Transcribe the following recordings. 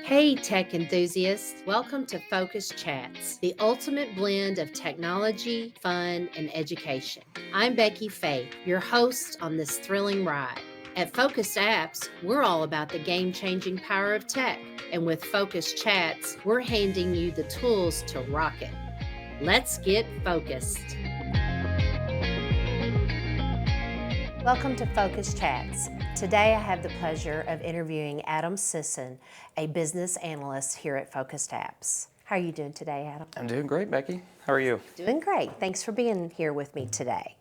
Hey, tech enthusiasts. Welcome to FocusChats, the ultimate blend of technology, fun, and education. I'm Becky Faith, your host on this thrilling ride. At FocusApps, we're all about the game-changing power of tech. And with FocusChats, we're handing you the tools to rock it. Let's get focused. Welcome to FocusChats. Today I have the pleasure of interviewing Adam Sisson, a business analyst here at FocustApps. How are you doing today, Adam? I'm doing great, Becky. How are you? Doing great. Thanks for being here with me today.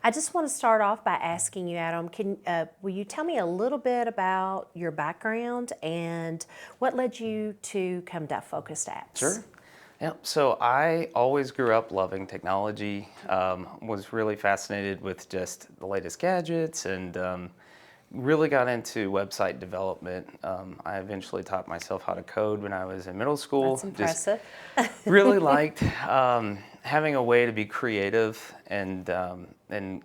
I just want to start off by asking you, Adam, will you tell me a little bit about your background and what led you to come to FocustApps? Sure. Yeah, so I always grew up loving technology, was really fascinated with just the latest gadgets and really got into website development. I eventually taught myself how to code when I was in middle school. That's impressive. Just really liked having a way to be creative and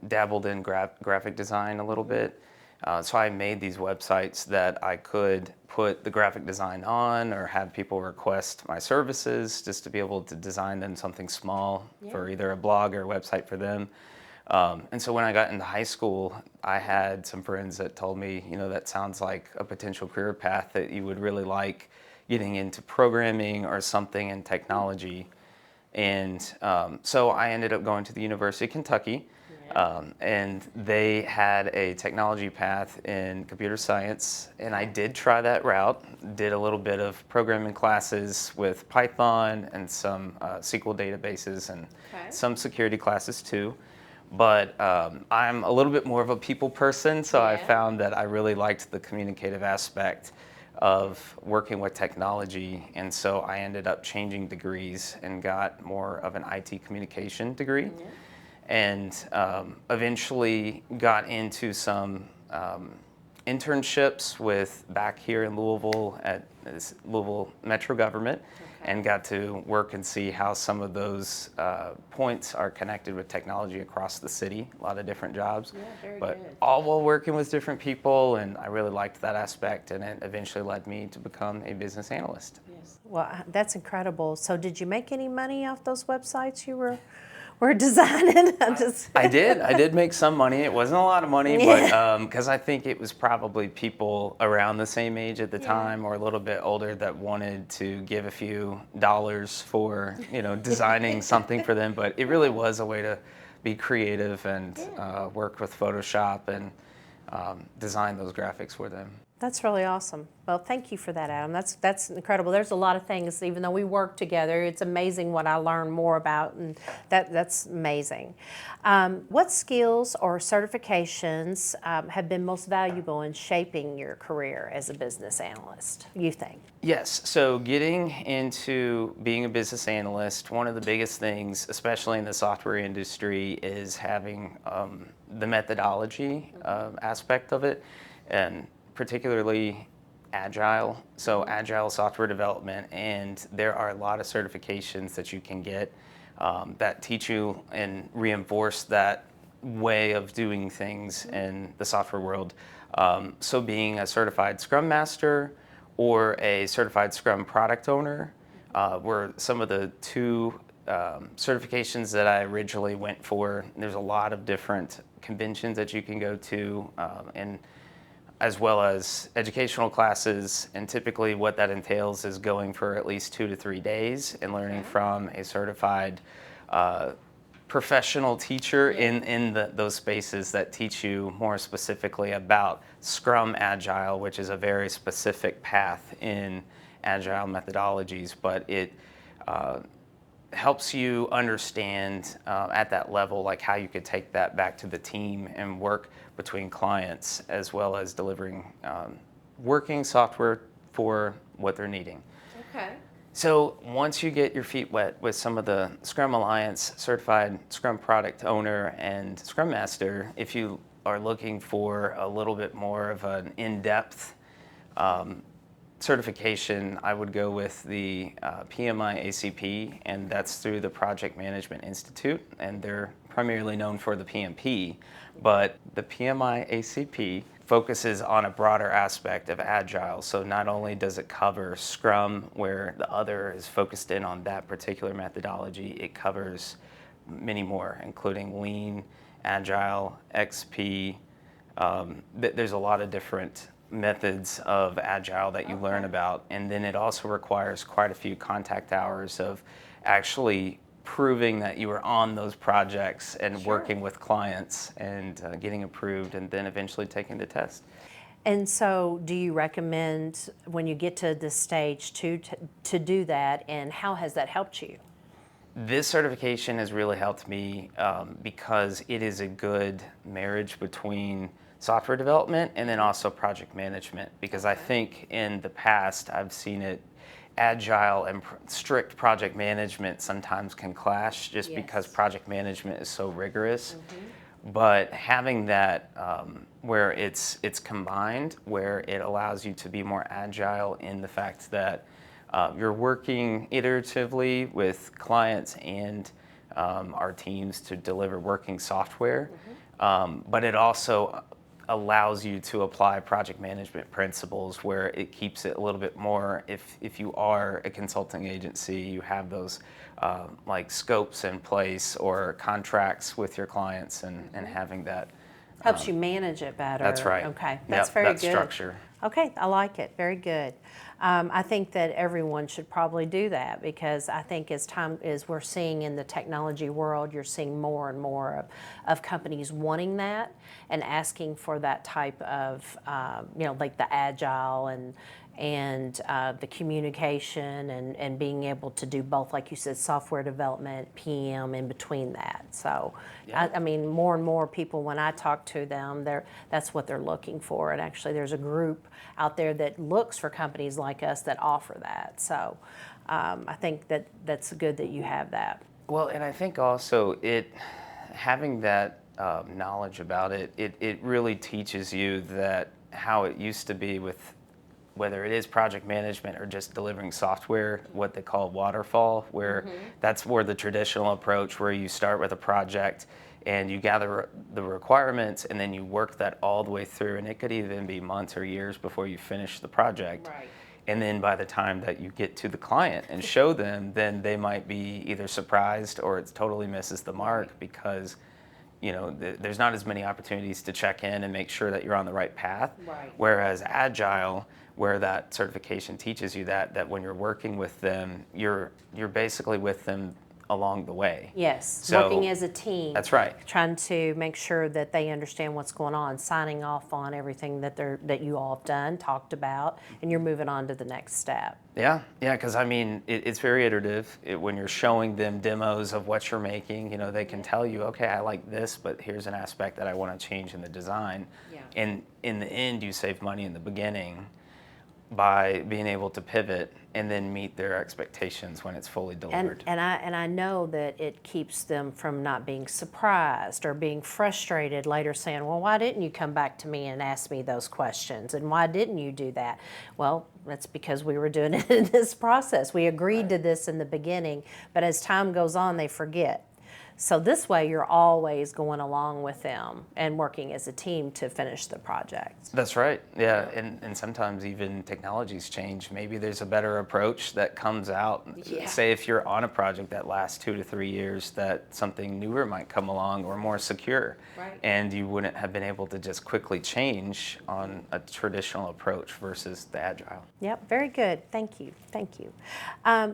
dabbled in graphic design a little bit. So I made these websites that I could put the graphic design on or have people request my services just to be able to design them something small for either a blog or a website for them. And so when I got into high school, I had some friends that told me, that sounds like a potential career path that you would really like, getting into programming or something in technology. And so I ended up going to the University of Kentucky. And they had a technology path in computer science, and I did try that route, did a little bit of programming classes with Python and some SQL databases and some security classes too. But I'm a little bit more of a people person, so I found that I really liked the communicative aspect of working with technology, and so I ended up changing degrees and got more of an IT communication degree. And eventually got into some internships back here in Louisville at this Louisville Metro government, and got to work and see how some of those points are connected with technology across the city. A lot of different jobs, but good. all while working with different people, and I really liked that aspect, and it eventually led me to become a business analyst. Yes. Well, that's incredible. So did you make any money off those websites you were designing? I did make some money. It wasn't a lot of money, but because I think it was probably people around the same age at the time or a little bit older that wanted to give a few dollars for, designing something for them. But it really was a way to be creative and work with Photoshop and design those graphics for them. That's really awesome. Well, thank you for that, Adam. That's incredible. There's a lot of things, even though we work together, it's amazing what I learn more about, and that's amazing. What skills or certifications have been most valuable in shaping your career as a business analyst, you think? Yes, so getting into being a business analyst, one of the biggest things, especially in the software industry, is having the methodology aspect of it, and particularly agile, so agile software development, and there are a lot of certifications that you can get that teach you and reinforce that way of doing things in the software world. So being a certified Scrum Master or a certified Scrum Product Owner were some of the two certifications that I originally went for. There's a lot of different conventions that you can go to, and as well as educational classes, and typically what that entails is going for at least 2 to 3 days and learning from a certified professional teacher in those spaces that teach you more specifically about Scrum Agile, which is a very specific path in Agile methodologies, but it helps you understand at that level, like how you could take that back to the team and work between clients, as well as delivering working software for what they're needing. Okay. So once you get your feet wet with some of the Scrum Alliance certified Scrum Product Owner and Scrum Master, if you are looking for a little bit more of an in-depth certification, I would go with the PMI ACP, and that's through the Project Management Institute, and they're primarily known for the PMP. But the PMI ACP focuses on a broader aspect of Agile. So not only does it cover Scrum, where the other is focused in on that particular methodology, it covers many more, including Lean, Agile, XP. There's a lot of different methods of Agile that you learn about. And then it also requires quite a few contact hours of actually proving that you were on those projects and working with clients and getting approved and then eventually taking the test. And so, do you recommend when you get to this stage to do that, and how has that helped you? This certification has really helped me because it is a good marriage between software development and then also project management. Because I think in the past I've seen it agile and strict project management sometimes can clash just because project management is so rigorous. But having that where it's combined, where it allows you to be more agile in the fact that you're working iteratively with clients and our teams to deliver working software, but it also allows you to apply project management principles where it keeps it a little bit more, if you are a consulting agency, you have those like scopes in place or contracts with your clients and having that. Helps you manage it better. That's right. Okay, that's very that good. Structure. Okay, I like it. Very good. I think that everyone should probably do that because I think as we're seeing in the technology world, you're seeing more and more of companies wanting that and asking for that type of, like the agile and the communication and being able to do both, like you said, software development, PM in between that. So, I mean, more and more people, when I talk to them, that's what they're looking for. And actually, there's a group out there that looks for companies like us that offer that. So, I think that's good that you have that. Well, and I think also having that knowledge about it really teaches you that how it used to be with whether it is project management or just delivering software, what they call waterfall, where that's where the traditional approach where you start with a project and you gather the requirements and then you work that all the way through, and it could even be months or years before you finish the project. Right. And then by the time that you get to the client and show them, then they might be either surprised or it totally misses the mark because there's not as many opportunities to check in and make sure that you're on the right path. Right. Whereas Agile, where that certification teaches you that when you're working with them, you're basically with them along the way. Yes, So, working as a team. That's right. Trying to make sure that they understand what's going on, signing off on everything that you all have done, talked about, and you're moving on to the next step. Yeah, because I mean, it's very iterative. When you're showing them demos of what you're making, they can tell you, okay, I like this, but here's an aspect that I want to change in the design. Yeah. And in the end, you save money in the beginning by being able to pivot and then meet their expectations when it's fully delivered. And I know that it keeps them from not being surprised or being frustrated later saying, well, why didn't you come back to me and ask me those questions? And why didn't you do that? Well, that's because we were doing it in this process. We agreed to this in the beginning, but as time goes on, they forget. So this way, you're always going along with them and working as a team to finish the project. That's right. Yeah, and sometimes even technologies change. Maybe there's a better approach that comes out. Yeah. Say if you're on a project that lasts 2 to 3 years, that something newer might come along or more secure. Right. And you wouldn't have been able to just quickly change on a traditional approach versus the agile. Yep, very good. Thank you. Thank you.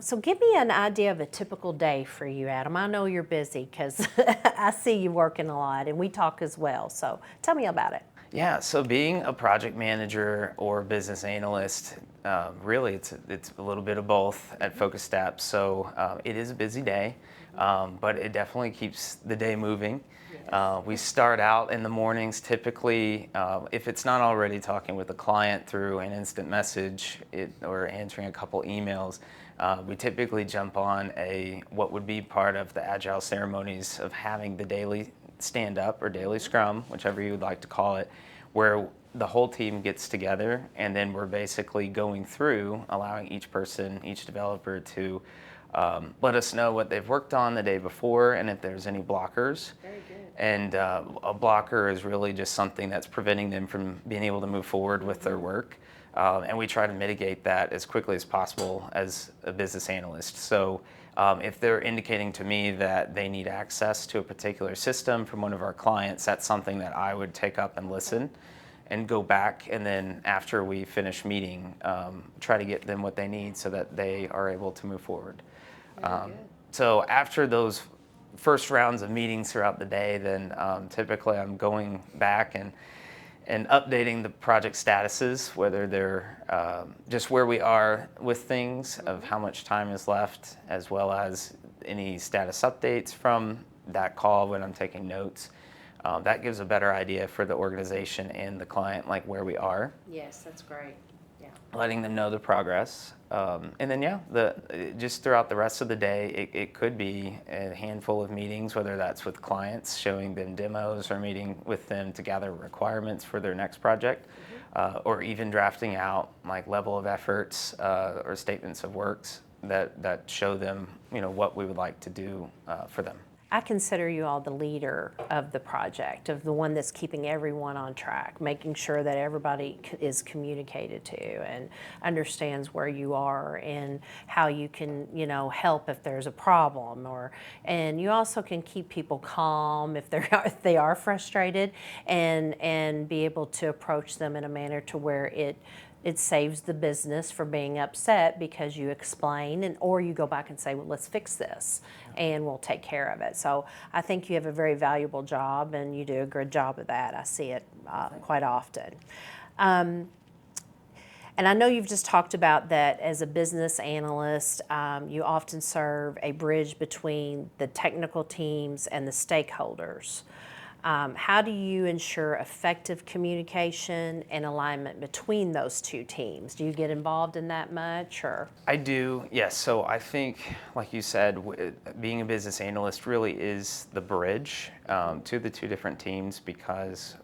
So give me an idea of a typical day for you, Adam. I know you're busy because I see you working a lot and we talk as well. So tell me about it. Yeah, so being a project manager or business analyst, really it's a little bit of both at FocustApps. So it is a busy day, but it definitely keeps the day moving. We start out in the mornings typically, if it's not already talking with a client through an instant message or answering a couple emails, we typically jump on what would be part of the agile ceremonies of having the daily stand-up or daily scrum, whichever you would like to call it, where the whole team gets together and then we're basically going through, allowing each person, each developer to let us know what they've worked on the day before and if there's any blockers. Very good. And a blocker is really just something that's preventing them from being able to move forward with their work. And we try to mitigate that as quickly as possible as a business analyst. So if they're indicating to me that they need access to a particular system from one of our clients, that's something that I would take up and listen and go back, and then after we finish meeting, try to get them what they need so that they are able to move forward. So after those first rounds of meetings throughout the day, then typically I'm going back and updating the project statuses, whether they're just where we are with things, of how much time is left, as well as any status updates from that call when I'm taking notes. That gives a better idea for the organization and the client, like where we are. Yes, that's great. Yeah. Letting them know the progress. And then, just throughout the rest of the day, it could be a handful of meetings, whether that's with clients, showing them demos, or meeting with them to gather requirements for their next project, or even drafting out like level of efforts or statements of works that show them, what we would like to do for them. I consider you all the leader of the project, of the one that's keeping everyone on track, making sure that everybody is communicated to and understands where you are and how you can, help if there's a problem. And you also can keep people calm if they are frustrated, and be able to approach them in a manner to where it saves the business from being upset because you explain, or you go back and say, well, let's fix this and we'll take care of it. So I think you have a very valuable job, and you do a good job of that. I see it quite often. And I know you've just talked about that as a business analyst, you often serve a bridge between the technical teams and the stakeholders. How do you ensure effective communication and alignment between those two teams? Do you get involved in that much, or? I do, yes. So I think, like you said, being a business analyst really is the bridge to the two different teams, because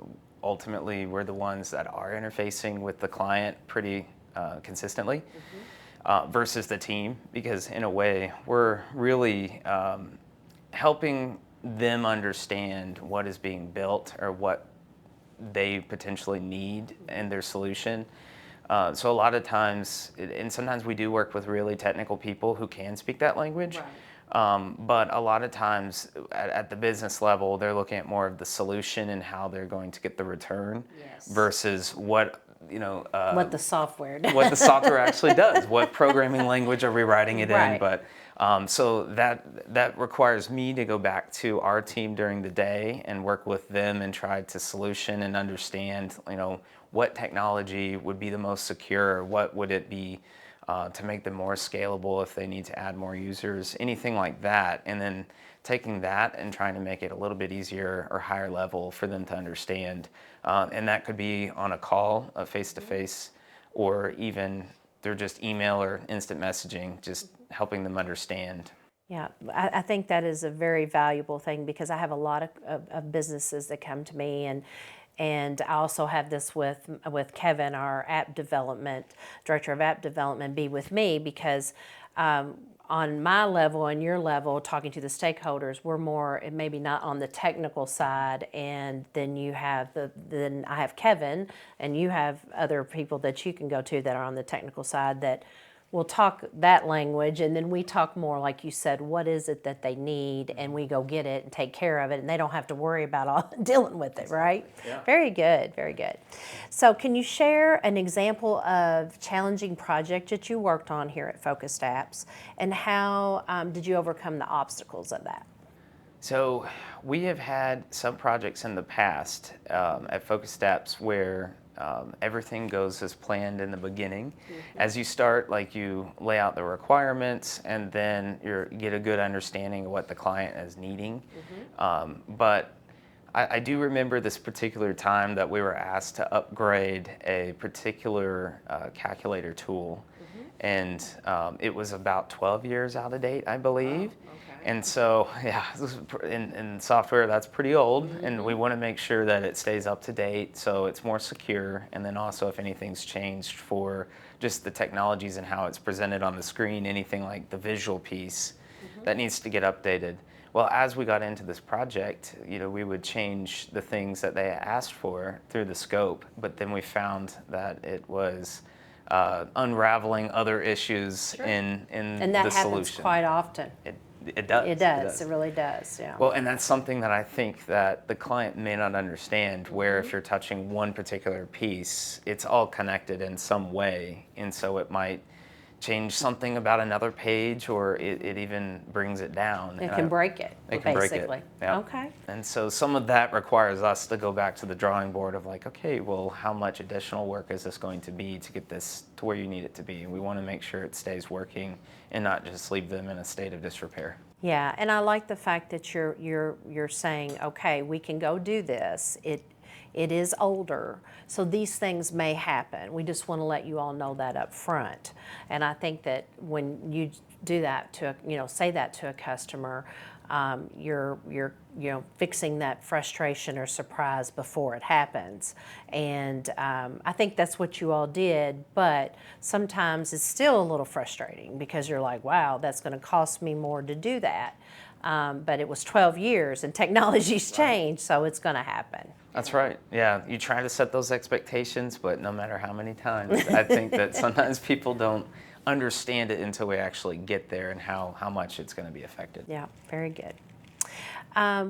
ultimately we're the ones that are interfacing with the client pretty consistently versus the team, because in a way we're really helping them understand what is being built or what they potentially need in their solution. So a lot of times, and sometimes we do work with really technical people who can speak that language, but a lot of times at the business level, they're looking at more of the solution and how they're going to get the return versus what the software does. What the software actually does. What programming language are we writing it in? Right. But so that requires me to go back to our team during the day and work with them and try to solution and understand, what technology would be the most secure, what would it be to make them more scalable if they need to add more users, anything like that. And then taking that and trying to make it a little bit easier or higher level for them to understand. And that could be on a call, a face-to-face, or even through just email or instant messaging, just helping them understand. Yeah, I think that is a very valuable thing, because I have a lot of businesses that come to me, and I also have this with Kevin, our director of app development, be with me, because on my level and your level, talking to the stakeholders, we're more maybe not on the technical side, and then then I have Kevin, and you have other people that you can go to that are on the technical side that will talk that language, and then we talk more, like you said, what is it that they need, and we go get it and take care of it, and they don't have to worry about dealing with it, right? Yeah. Very good, very good. So can you share an example of challenging project that you worked on here at FocustApps, and how did you overcome the obstacles of that? So we have had some projects in the past at FocustApps where everything goes as planned in the beginning. As you start, you lay out the requirements, and then you get a good understanding of what the client is needing. But I do remember this particular time that we were asked to upgrade a particular calculator tool, and it was about 12 years out of date, I believe. And so, in software, that's pretty old, and we want to make sure that it stays up to date so it's more secure. And then also, if anything's changed for just the technologies and how it's presented on the screen, anything like the visual piece that needs to get updated. Well, as we got into this project, we would change the things that they asked for through the scope, but then we found that it was unraveling other issues in And that the happens solution. quite often. It does. It does. It really does. Yeah. Well, and that's something that I think that the client may not understand, where if you're touching one particular piece, it's all connected in some way. And so it might change something about another page, or it even brings it down. It can break it, It can break it. basically. Yeah. Okay. And so some of that requires us to go back to the drawing board of like, okay, well, how much additional work is this going to be to get this to where you need it to be? And we want to make sure it stays working and not just leave them in a state of disrepair. Yeah, and I like the fact that you're saying, okay, we can go do this. It is older, so these things may happen. We just want to let you all know that up front. And I think that when you do that to say that to a customer, you're fixing that frustration or surprise before it happens. And I think that's what you all did, but sometimes it's still a little frustrating because you're like, wow, that's going to cost me more to do that. But it was 12 years and technology's changed, so it's going to happen. That's right. Yeah, you try to set those expectations, but no matter how many times, I think that sometimes people don't understand it until we actually get there and how much it's going to be affected. Yeah, very good.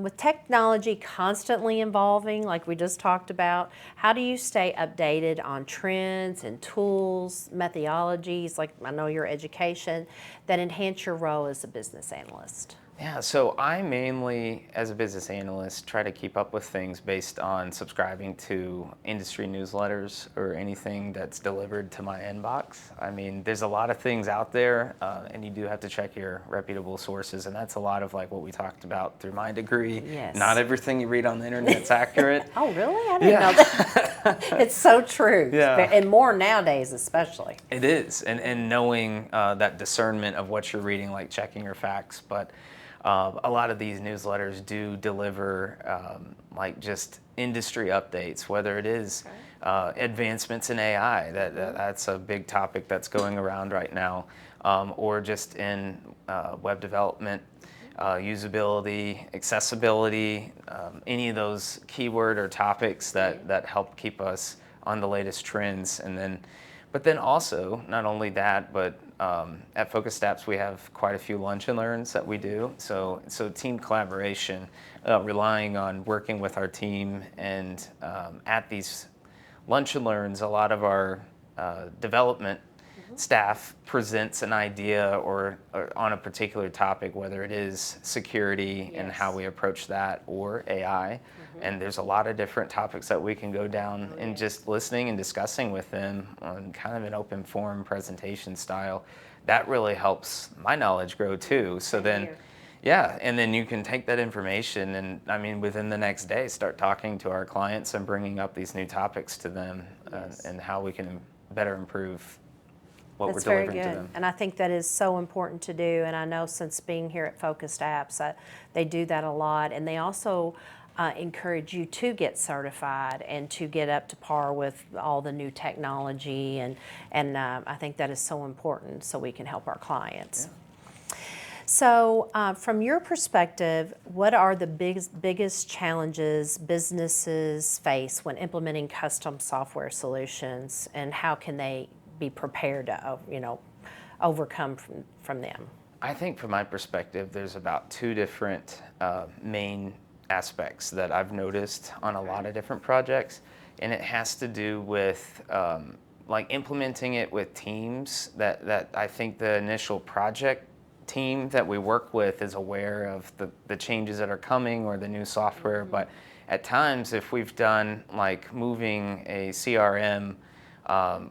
With technology constantly evolving, like we just talked about, how do you stay updated on trends and tools, methodologies, like I know your education, that enhance your role as a business analyst? Yeah, so I mainly, as a business analyst, try to keep up with things based on subscribing to industry newsletters or anything that's delivered to my inbox. I mean, there's a lot of things out there, and you do have to check your reputable sources, and that's a lot of like what we talked about through my degree. Yes. Not everything you read on the internet's accurate. Oh, really? I didn't know that. It's so true. Yeah. And more nowadays, especially. It is, and knowing that discernment of what you're reading, like checking your facts, but a lot of these newsletters do deliver like just industry updates, whether it is advancements in AI, that's a big topic that's going around right now, or just in web development, usability, accessibility, any of those keyword or topics that help keep us on the latest trends. But then also, not only that, but at FocustApps we have quite a few lunch and learns that we do. So team collaboration, relying on working with our team, and at these lunch and learns, a lot of our development staff presents an idea or on a particular topic, whether it is security and how we approach that, or AI. And there's a lot of different topics that we can go down, and just listening and discussing with them on kind of an open forum presentation style. That really helps my knowledge grow too. So then, yeah, and then you can take that information and, I mean, within the next day, start talking to our clients and bringing up these new topics to them, and how we can better improve what That's we're very delivering good. to them. And I think that is so important to do. And I know since being here at FocustApps, they do that a lot. And they also encourage you to get certified and to get up to par with all the new technology. And I think that is so important so we can help our clients. Yeah. So from your perspective, what are the biggest challenges businesses face when implementing custom software solutions, and how can they be prepared to overcome from them? I think from my perspective, there's about two different main aspects that I've noticed on a lot of different projects, and it has to do with like implementing it with teams that I think the initial project team that we work with is aware of the changes that are coming or the new software. But at times, if we've done like moving a CRM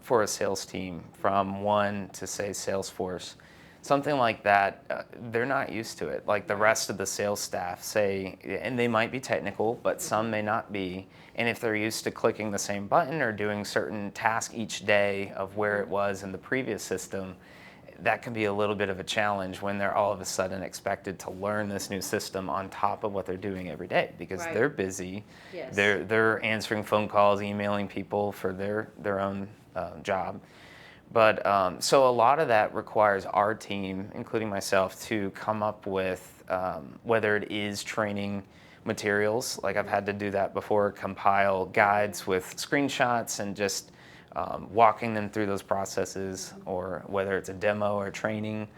for a sales team from one to, say, Salesforce, something like that, they're not used to it. Like the rest of the sales staff say, and they might be technical, but some may not be. And if they're used to clicking the same button or doing certain tasks each day of where it was in the previous system, that can be a little bit of a challenge when they're all of a sudden expected to learn this new system on top of what they're doing every day, because they're busy. Yes. They're answering phone calls, emailing people for their own job. But so a lot of that requires our team, including myself, to come up with whether it is training materials, like I've had to do that before, compile guides with screenshots and just walking them through those processes, or whether it's a demo or training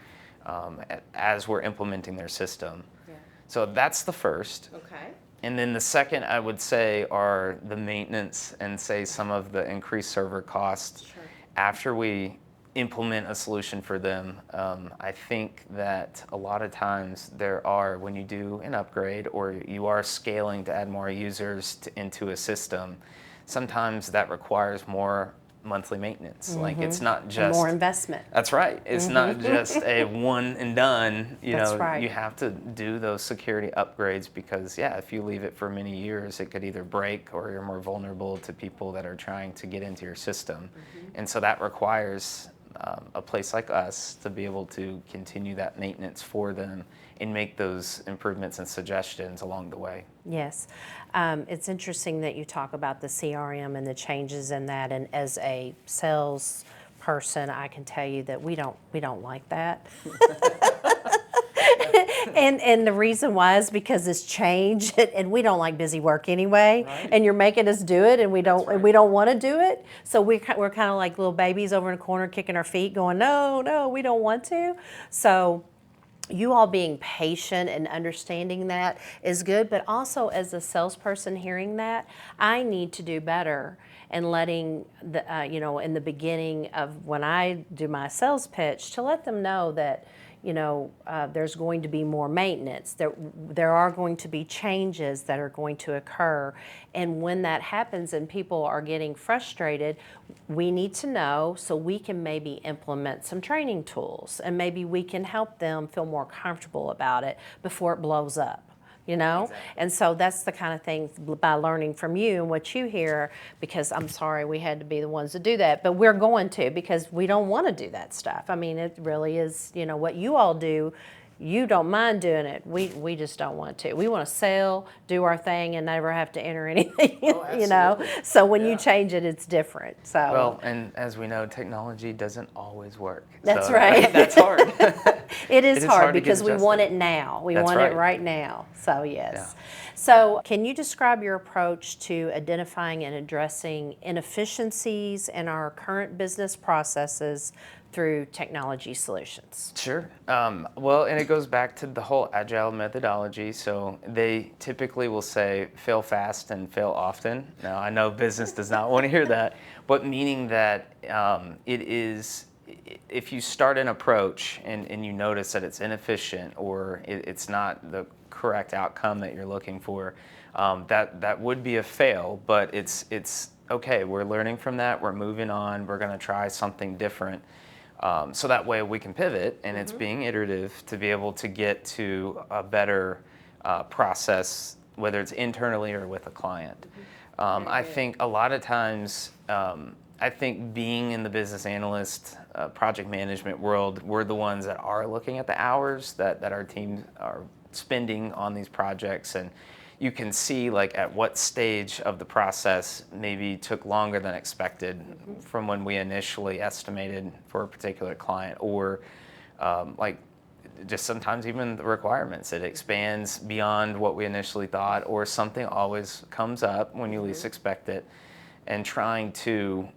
as we're implementing their system. Yeah. So that's the first. Okay. And then the second, I would say, are the maintenance and say some of the increased server costs. Sure. After we implement a solution for them. I think that a lot of times when you do an upgrade or you are scaling to add more users into a system, sometimes that requires more monthly maintenance. Like it's not just more investment. That's right. It's not just a one and done. That's right. You have to do those security upgrades because, if you leave it for many years, it could either break or you're more vulnerable to people that are trying to get into your system. And so that requires a place like us to be able to continue that maintenance for them and make those improvements and suggestions along the way. Yes. It's interesting that you talk about the CRM and the changes in that, and as a sales person, I can tell you that we don't like that. And the reason why is because it's change, and we don't like busy work anyway. Right. And you're making us do it, and we don't right. we don't want to do it. So we're kind of like little babies over in a corner kicking our feet, going, no, we don't want to. So you all being patient and understanding that is good, but also as a salesperson hearing that, I need to do better and letting the in the beginning of when I do my sales pitch, to let them know that there's going to be more maintenance. There are going to be changes that are going to occur. And when that happens and people are getting frustrated, we need to know so we can maybe implement some training tools, and maybe we can help them feel more comfortable about it before it blows up. Exactly. And so that's the kind of thing by learning from you and what you hear, because I'm sorry we had to be the ones to do that, but we're going to, because we don't want to do that stuff. I mean, it really is, what you all do, you don't mind doing it. We just don't want to. We want to sell, do our thing, and never have to enter anything, absolutely. So when you change it, it's different. So Well, and as we know, technology doesn't always work. That's So right. That's hard. It is hard to get because we want adjusted. it now. We That's want right. it right now. So yes. Yeah. So can you describe your approach to identifying and addressing inefficiencies in our current business processes through technology solutions? Sure. Well, and it goes back to the whole agile methodology. So they typically will say fail fast and fail often. Now, I know business does not want to hear that, but meaning that it is, if you start an approach and you notice that it's inefficient or it's not the correct outcome that you're looking for, that would be a fail, but it's okay. We're learning from that. We're moving on. We're going to try something different. So that way we can pivot, and it's being iterative to be able to get to a better process, whether it's internally or with a client. I think a lot of times, I think being in the business analyst, project management world, we're the ones that are looking at the hours that our teams are spending on these projects, and you can see like at what stage of the process maybe took longer than expected from when we initially estimated for a particular client, or like just sometimes even the requirements. It expands beyond what we initially thought, or something always comes up when you least expect it, and trying to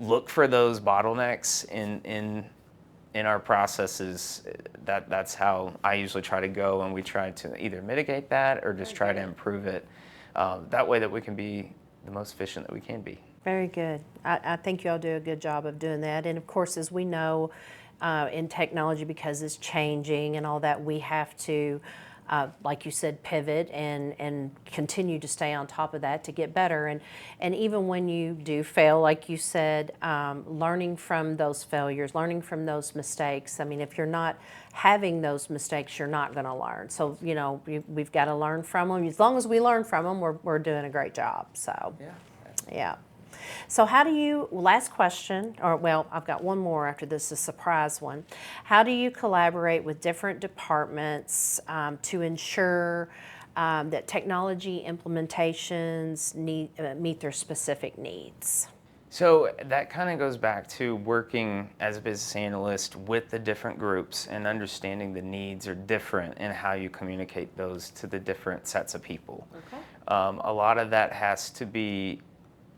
look for those bottlenecks in our processes. That's how I usually try to go, and we try to either mitigate that or just try to improve it. That way that we can be the most efficient that we can be. Very good. I think you all do a good job of doing that. And of course, as we know, in technology, because it's changing and all that, we have to, like you said, pivot and continue to stay on top of that to get better. And even when you do fail, like you said, learning from those failures, learning from those mistakes. I mean, if you're not having those mistakes, you're not going to learn. So, we've got to learn from them. As long as we learn from them, we're doing a great job. So, yeah. So how do you, last question, or well, I've got one more after this, a surprise one. How do you collaborate with different departments to ensure that technology implementations meet their specific needs? So that kind of goes back to working as a business analyst with the different groups and understanding the needs are different and how you communicate those to the different sets of people. Okay. A lot of that has to be,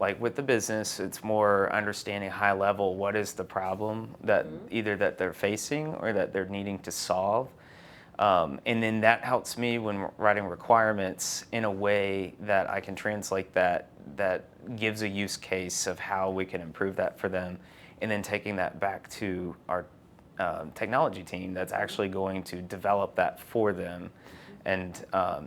like with the business, it's more understanding high level what is the problem that either that they're facing or that they're needing to solve. And then that helps me when writing requirements in a way that I can translate that gives a use case of how we can improve that for them, and then taking that back to our technology team that's actually going to develop that for them. And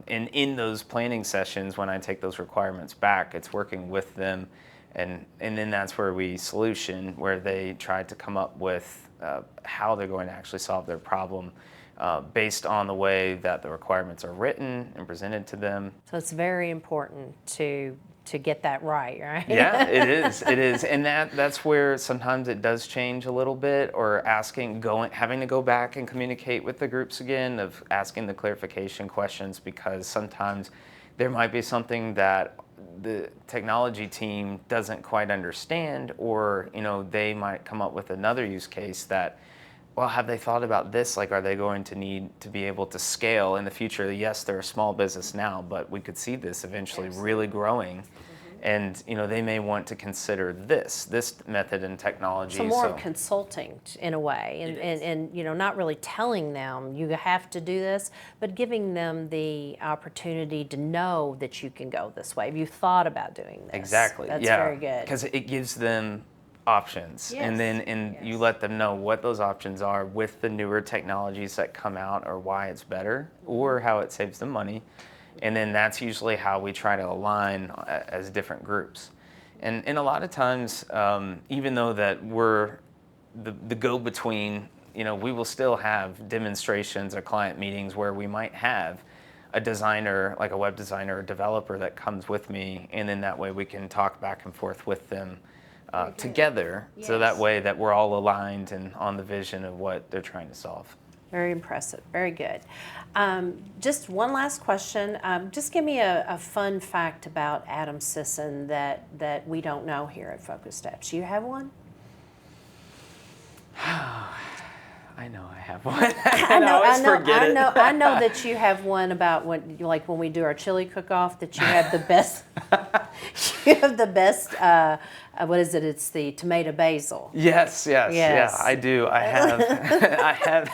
in those planning sessions, when I take those requirements back, it's working with them, and then that's where we solution, where they try to come up with how they're going to actually solve their problem. Based on the way that the requirements are written and presented to them. So it's very important to get that right? Yeah, it is. It is, and that's where sometimes it does change a little bit, or having to go back and communicate with the groups again, of asking the clarification questions, because sometimes there might be something that the technology team doesn't quite understand, or they might come up with another use case that, well, have they thought about this? Like, are they going to need to be able to scale in the future? Yes, they're a small business now, but we could see this eventually really growing. And, they may want to consider this method and technology. So more of consulting in a way, and not really telling them you have to do this, but giving them the opportunity to know that you can go this way. Have you thought about doing this? Exactly. That's yeah. very good. Because it gives them options, Yes. and then you let them know what those options are with the newer technologies that come out, or why it's better, or how it saves them money. And then that's usually how we try to align as different groups. And a lot of times, even though that we're the go-between, we will still have demonstrations or client meetings where we might have a designer, like a web designer or developer, that comes with me, and then that way we can talk back and forth with them together, so that way that we're all aligned and on the vision of what they're trying to solve. Very impressive. Very good. Just one last question. Just give me a fun fact about Adam Sisson that we don't know here at FocustApps. Do you have one? I know I have one. I know that you have one about when we do our chili cook-off, that you have the best. You have the best. What is it? It's the tomato basil. Yes. Yeah, I do. I have. I have.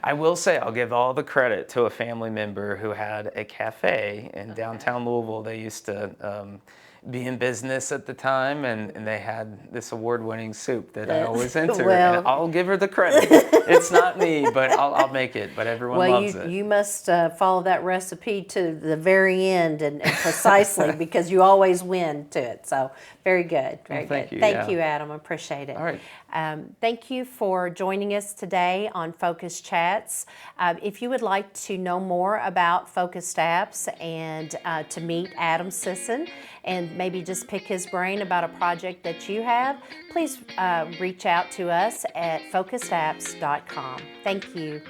I will say, I'll give all the credit to a family member who had a cafe in downtown Louisville. They used to be in business at the time, and they had this award-winning soup that I always enter. Well, and I'll give her the credit. It's not me, but I'll make it. But everyone loves it. You must follow that recipe to the very end and precisely, because you always win to it. So very good, very good. Thank you, Adam. I appreciate it. All right. Thank you for joining us today on FocusChats. If you would like to know more about FocustApps and to meet Adam Sisson and maybe just pick his brain about a project that you have, please reach out to us at FocustApps.com. Thank you.